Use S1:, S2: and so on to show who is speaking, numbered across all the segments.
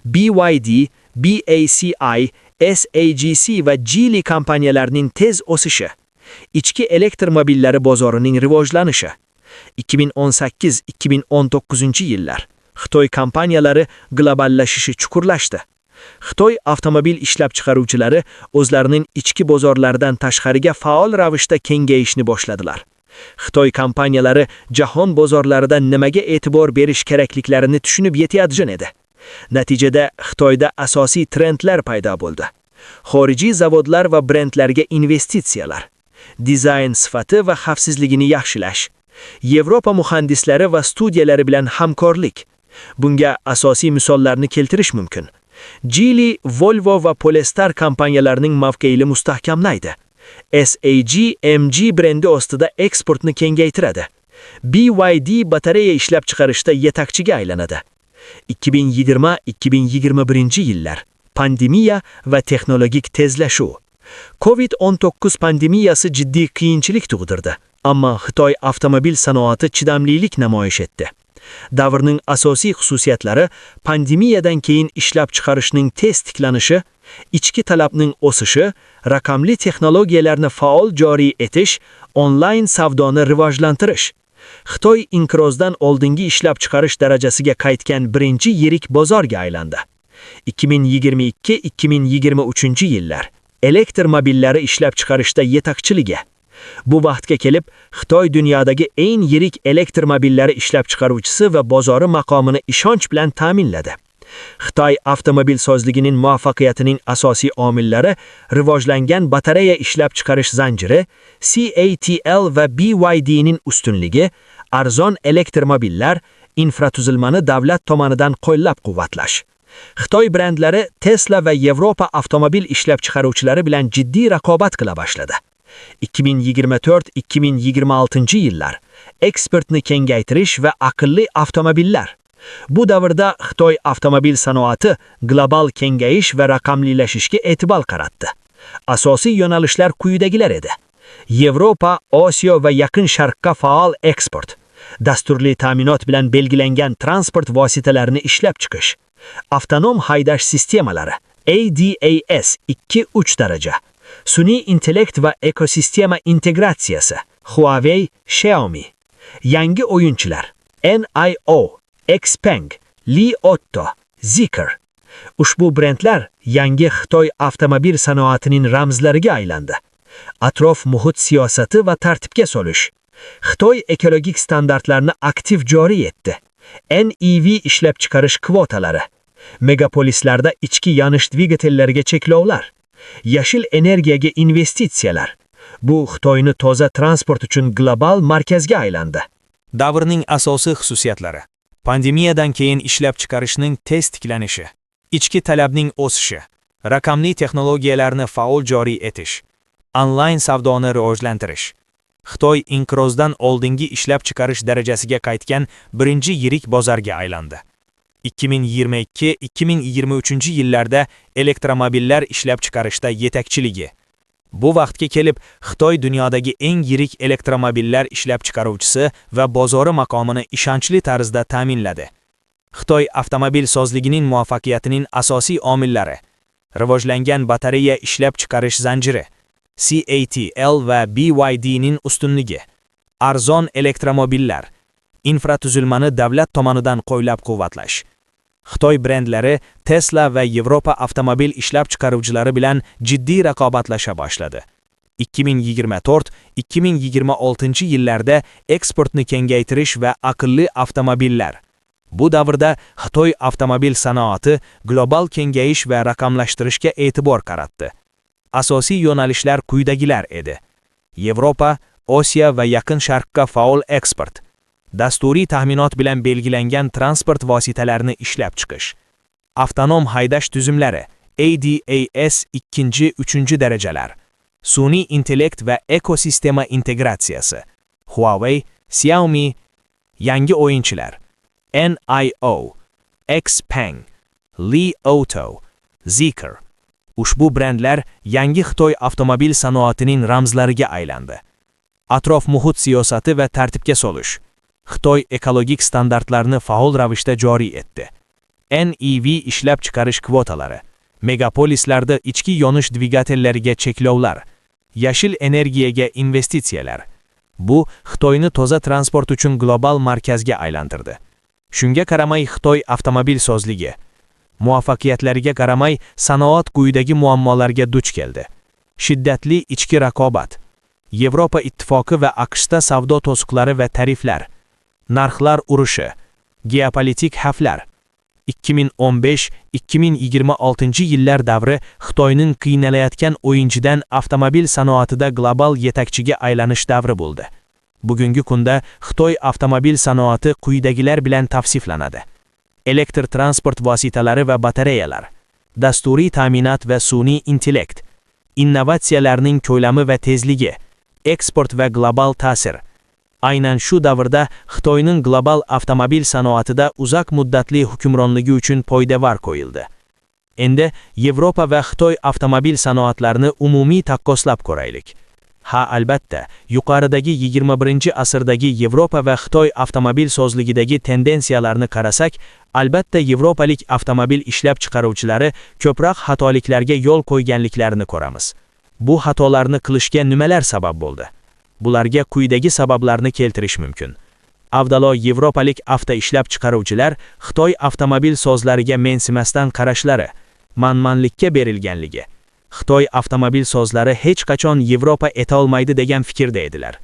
S1: BYD, BACI, SAGC va Geely kompaniyalarining tez o'sishi, ichki elektromobillari bozorining rivojlanishi. 2018-2019 yillar Xitoy kompaniyalari globallashishi chuqurlashdi. Xitoy avtomobil ishlab chiqaruvchilari o'zlarining ichki bozorlaridan tashqariga faol ravishda kengayishni boshladilar. Xitoy kompaniyalari jahon bozorlarida nimaga e'tibor berish kerakliklarini tushunib yetayotgan edi. Natijada Xitoyda asosiy trendlar paydo bo'ldi. Xorijiy zavodlar va brendlarga investitsiyalar, dizayn sifati va xavfsizligini yaxshilash, Yevropa muhandislari va studiyalari bilan hamkorlik. Bunga asosiy misollarni keltirish mumkin. Geely, Volvo va Polestar kompaniyalarining mavqeini mustahkamlaydi. SAG-MG brendi ostida eksportni kengaytiradi. BYD batareya ishlab chiqarishda yetakchiga aylanadi. 2020-2021 yillar pandemiya va texnologik tezlashuv. COVID-19 pandemiyasi jiddiy qiyinchilik tug'dirdi, ammo Xitoy avtomobil sanoati chidamlilik namoyish etdi. Davrning asosiy xususiyatlari pandemiyadan keyin ishlab chiqarishning tez tiklanishi, ichki talabning o'sishi, raqamli texnologiyalarni faol joriy etish, onlayn savdoni rivojlantirish. Xitoy inqirozdan oldingi ishlab chiqarish darajasiga qaytgan birinchi yirik bozorga aylandi. 2022-2023 yillar elektromobillari ishlab chiqarishda yetakchiligi. Bu vaqtga kelib, Xitoy dunyodagi eng yirik elektromobillari ishlab chiqaruvchisi va bozori maqomini ishonch bilan ta'minladi. Xitoy avtomobilsozligining muvaffaqiyatining asosiy omillari rivojlangan batareya ishlab chiqarish zanjiri, CATL va BYDning ustunligi, arzon elektromobillar, infratuzilmani davlat tomonidan qo'llab-quvvatlash. Xitoy brendlari Tesla va Yevropa avtomobil ishlab chiqaruvchilari bilan jiddiy raqobat qila boshladi. 2024-2026 yillar eksportni kengaytirish va aqlli avtomobillar. Bu davrda Xitoy avtomobil sanoati global kengayish va raqamlilashishga e'tibor qaratdi. Asosiy yo'nalishlar quyidagilar edi. Yevropa, Osiyo va Yaqin Sharqqa faol eksport. Dasturli ta'minot bilan belgilangan transport vositalarini ishlab chiqish. Avtonom haydash sistemalari ADAS 2-3 daraja. Sun'iy intellekt va ekosistema integratsiyasi Huawei, Xiaomi. Yangi o'yinchilar NIO, Xpeng, Li Auto, Zeekr. Ushbu brendlar yangi Xitoy avtomobil sanoatining ramzlariga aylandi. Atrof muhit siyosati va tartibga solish. Xitoy ekologik standartlarni aktiv joriy etdi. NEV ishlab chiqarish kvotalari. Megapolislarda ichki yonish dvigatellariga cheklovlar. Yashil energiyaga investitsiyalar. Bu Xitoyni toza transport uchun global markazga aylandi.
S2: Davrning asosiy xususiyatlari. Pandemiyadan keyin ishlab chiqarishning tez tiklanishi, ichki talabning o'sishi, raqamli texnologiyalarni faol joriy etish, onlayn savdoni rivojlantirish. Xitoy inqirozdan oldingi ishlab chiqarish darajasiga qaytgan birinchi yirik bozorga aylandi. 2022-2023 yillarda elektromobillar ishlab chiqarishda yetakchiligi. Bu vaqtga kelib, Xitoy dunyodagi eng yirik elektromobillar ishlab chiqaruvchisi va bozori maqomini ishonchli tarzda ta'minladi. Xitoy avtomobil sozligining muvaffaqiyatining asosiy omillari: rivojlangan batareya ishlab chiqarish zanjiri, CATL va BYDning ustunligi, arzon elektromobillar, infratuzilmani davlat tomonidan qo'llab-quvvatlash. Xitoy brendlari Tesla va Yevropa avtomobil ishlab chiqaruvchilari bilan jiddiy raqobatlasha boshladi. 2024-2026 yillarda eksportni kengaytirish va aqlli avtomobillar. Bu davrda Xitoy avtomobil sanoati global kengayish va raqamlashtirishga e'tibor qaratdi. Asosiy yo'nalishlar quyidagilar edi. Yevropa, Osiyo va Yaqin Sharqqa faol eksport. Dasturiy ta'minot bilan belgilangan transport vositalarini ishlab chiqish. Avtonom haydash tuzumlari ADAS 2-3 darajalar. Sun'iy intellekt va ekosistema integratsiyasi Huawei, Xiaomi. Yangi o'yinchilar NIO, Xpeng, Li Auto, Zeekr. Ushbu brendlar yangi Xitoy avtomobil sanoatining ramzlariga aylandi. Atrof muhit siyosati va tartibga solish. Xitoy ekologik standartlarni faol ravishda joriy etdi. NEV ishlab chiqarish kvotalari, megapolislarda ichki yonish dvigatellariga cheklovlar, yashil energiyaga investitsiyalar. Bu Xitoyni toza transport uchun global markazga aylantirdi. Shunga qaramay Xitoy avtomobilsozligi, muvaffaqiyatlariga qaramay sanoat quyidagi muammolarga duch keldi. Shiddatli ichki raqobat, Yevropa ittifoqi va AQShda savdo to'siqlari va tariflar, narxlar urushi, geopolitik xavflar. 2015-2026 yillar davri Xitoyning qiynalayotgan o'yinchidan avtomobil sanoatida global yetakchiga aylanish davri bo'ldi. Bugungi kunda Xitoy avtomobil sanoati quyidagilar bilan tavsiflanadi. Elektr transport vositalari va batareyalar, dasturiy ta'minot va sun'iy intellekt, innovatsiyalarning ko'lami va tezligi, eksport va global ta'sir. Aynan shu davrda Xitoyning global avtomobil sanoatida uzoq muddatli hukmronligi uchun poydevor qo'yildi. Endi Yevropa va Xitoy avtomobil sanoatlarini umumiy taqqoslab ko'raylik. Ha, albatta, yuqoridagi 21-asrdagi Yevropa va Xitoy avtomobilsozligidagi tendensiyalarni qarasak, albatta yevropalik avtomobil ishlab chiqaruvchilari ko'proq xatoliklarga yo'l qo'yganliklarini ko'ramiz. Bu xatolarni qilishga nimalar sabab bo'ldi? Bularga quyidagi sabablarni keltirish mumkin. Avvalo, yevropalik avto ishlab chiqaruvchilar Xitoy avtomobil sozlariga mensimasdan qarashlari, manmanlikka berilganligi. Xitoy avtomobil sozlari hech qachon Yevropa eta olmaydi degan fikrda edilar.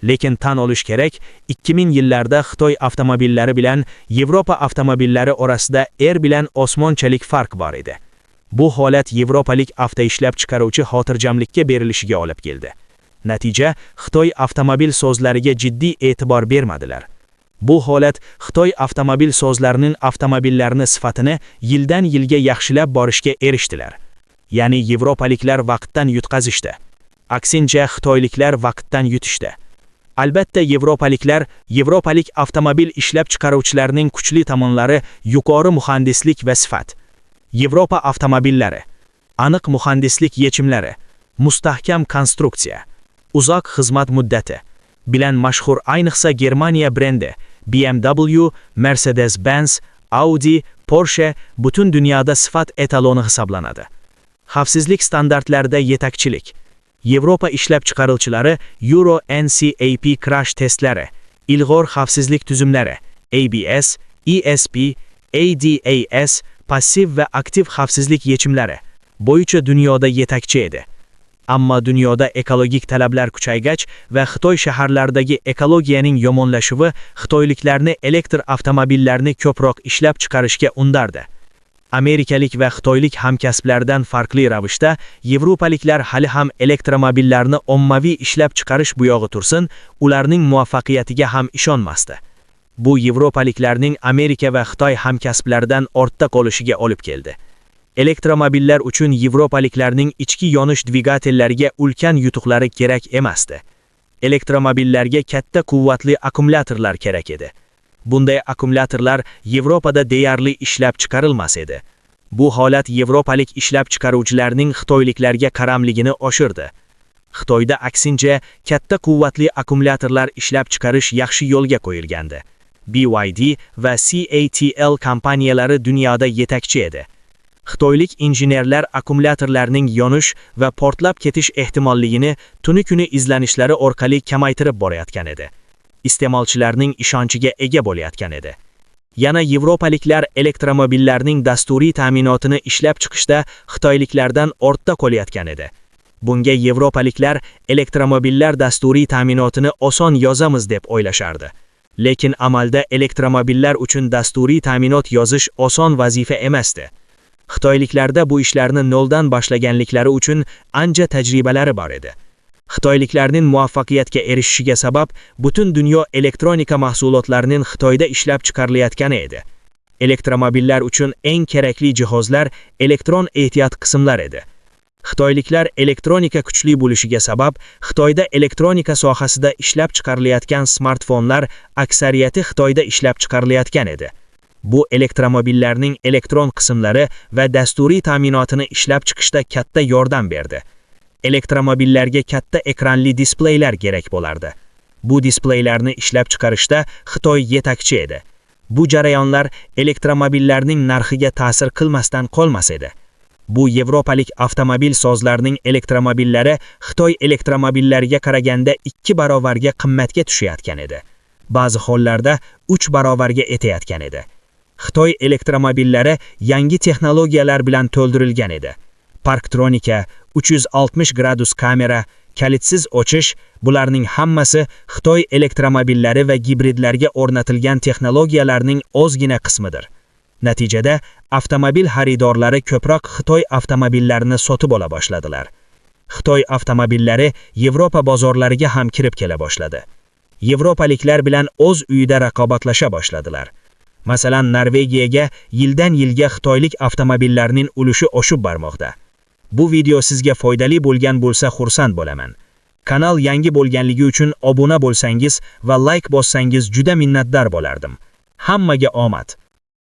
S2: Lekin tan olish kerak, 2000 yillarda Xitoy avtomobillari bilan Yevropa avtomobillari orasida bilan osmonchalik farq bor edi. Bu holat yevropalik avto ishlab chiqaruvchi xotirjamlikka berilishiga olib keldi. Natija, Xitoy avtomobil sozlariga jiddiy e'tibor bermadilar. Bu holat Xitoy avtomobil sozlarining avtomobillarini sifatini yildan yilga yaxshilab borishga erishdilar. Ya'ni yevropaliklar vaqtdan yutqazishdi. Aksincha xitoyliklar vaqtdan yutishdi. Albatta yevropalik avtomobil ishlab chiqaruvchilarining kuchli tomonlari yuqori muhandislik va sifat. Yevropa avtomobillari, aniq muhandislik yechimlari, mustahkam konstruksiya, uzoq xizmat muddati bilan mashhur, ayniqsa Germaniya brendi BMW, Mercedes-Benz, Audi, Porsche butun dunyoda sifat etaloni hisoblanadi. Xavfsizlik standartlarida yetakchilik. Yevropa ishlab chiqaruvchilari Euro NCAP crash testlari, ilg'or xavfsizlik tuzumlari, ABS, ESP, ADAS, passiv va aktiv xavfsizlik yechimlari bo'yicha dunyoda yetakchi edi. Ammo dunyoda ekologik talablar kuchaygach va Xitoy shaharlaridagi ekologiyaning yomonlashuvi xitoyliklarni elektr avtomobillarni ko'proq ishlab chiqarishga undardi. Amerikalik va xitoylik hamkasblardan farqli ravishda yevropaliklar hali ham elektromobillarni ommaviy ishlab chiqarish buyog'i tursin, ularning muvaffaqiyatiga ham ishonmasdi. Bu yevropaliklarning Amerika va Xitoy hamkasblaridan ortda qolishiga olib keldi. Elektromobillar uchun yevropaliklarning ichki yonish dvigatellariga ulkan yutuqlari kerak emasdi. Elektromobillarga katta quvvatli akkumulyatorlar kerak edi. Bunday akkumulyatorlar Yevropada deyarli ishlab chiqarilmas edi. Bu holat yevropalik ishlab chiqaruvchilarning xitoyliklarga qaramligini oshirdi. Xitoyda aksincha katta quvvatli akkumulyatorlar ishlab chiqarish yaxshi yo'lga qo'yilgandi. BYD va CATL kompaniyalari dunyoda yetakchi edi. Xitoylik injenerlar akkumulyatorlarning yonish va portlab ketish ehtimolligini tuni kuni izlanishlari orqali kamaytirib borayotgan edi. Iste'molchilarning ishonchiga ega bo'layotgan edi. Yana yevropaliklar elektromobillarning dasturiy ta'minotini ishlab chiqishda xitoyliklardan ortda qolayotgan edi. Bunga yevropaliklar elektromobillar dasturiy ta'minotini oson yozamiz deb o'ylashardi. Lekin amalda elektromobillar uchun dasturiy ta'minot yozish oson vazifa emasdi. Xitoyliklarda bu ishlarni noldan boshlaganliklari uchun ancha tajribalari bor edi. Xitoyliklarning muvaffaqiyatga erishishiga sabab butun dunyo elektronika mahsulotlarining Xitoyda ishlab chiqarilayotgani edi. Elektromobillar uchun eng kerakli jihozlar elektron ehtiyot qismlar edi. Xitoyliklar elektronika kuchli bo'lishiga sabab Xitoyda elektronika sohasida ishlab chiqarilayotgan smartfonlar aksariyati Xitoyda ishlab chiqarilayotgan edi. Bu elektromobillarning elektron qismlari va dasturiy ta'minotini ishlab chiqishda katta yordam berdi. Elektromobillarga katta ekranli displeylar kerak bo'lardi. Bu displeylarni ishlab chiqarishda Xitoy yetakchi edi.
S1: Bu jarayonlar elektromobillarning narxiga ta'sir qilmasdan qolmas edi. Bu yevropalik avtomobilsozlarning elektromobillari Xitoy elektromobillariga qaraganda 2 barobarga qimmatga tushayotgan edi. Ba'zi hollarda 3 barobarga etayotgan edi. Xitoy elektromobillari yangi texnologiyalar bilan to'ldirilgan edi. Parktronika, 360 gradus kamera, kalitsiz ochish, bularning hammasi Xitoy elektromobillari va gibridlarga o'rnatilgan texnologiyalarning ozgina qismidir. Natijada avtomobil xaridorlari ko'proq Xitoy avtomobillarini sotib ola boshladilar. Xitoy avtomobillari Yevropa bozorlariga ham kirib kela boshladi. Yevropaliklar bilan o'z uyida raqobatlasha boshladilar. Masalan, Norvegiyaga yildan yilga xitoylik avtomobillarning ulushi oshib bormoqda. Bu video sizga foydali bo'lgan bo'lsa xursand bo'laman. Kanal yangi bo'lganligi uchun obuna bo'lsangiz va like bossangiz juda minnatdor bo'lardim. Hammaga omad!